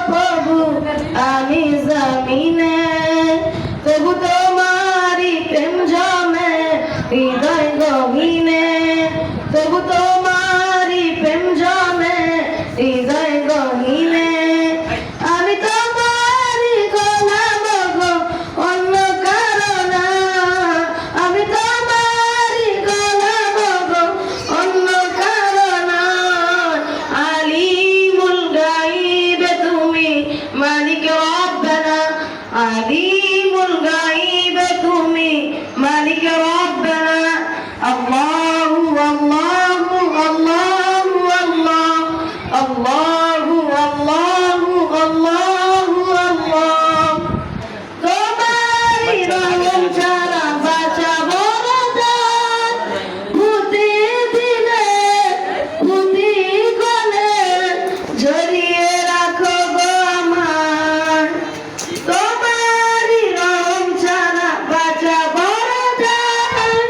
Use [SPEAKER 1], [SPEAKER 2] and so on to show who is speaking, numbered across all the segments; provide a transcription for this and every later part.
[SPEAKER 1] প্রভু আমি জমিনে, তবু তোমারি প্রেম জমে হৃদয় গহীনে, তবু তোমারি প্রেম জমে হৃদয় গহীনে। আমি তোমারি গোলাম গো, অন্য কারো না। আমি তোমারি গোলাম গো, অন্য কারো না। আলিমুল গায়বে তুমি, মালিক রব্বানা। আলিমুল গায়বে তুমি, মালিক রব্বানা। আল্লাহু আল্লাহু আল্লাহু আল্লাহ, আল্লাহু আল্লাহু আল্লাহু আল্লাহ। তোমারি রহম ছাড়া বাঁচা বড় দায়, প্রতিদিনে প্রতিক্ষণে জড়িয়ে রাখো গো আমায়। তোমারি রহম ছাড়া বাঁচা বড় দায়,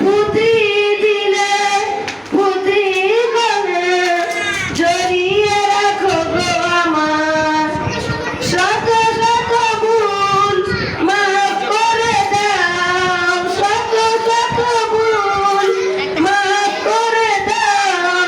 [SPEAKER 1] প্রতিদিনে প্রতিক্ষণে জড়িয়ে রাখো গো আমায়। শত শত ভুল মাফ করে দাও, শত শত ভুল মাফ করে দাও।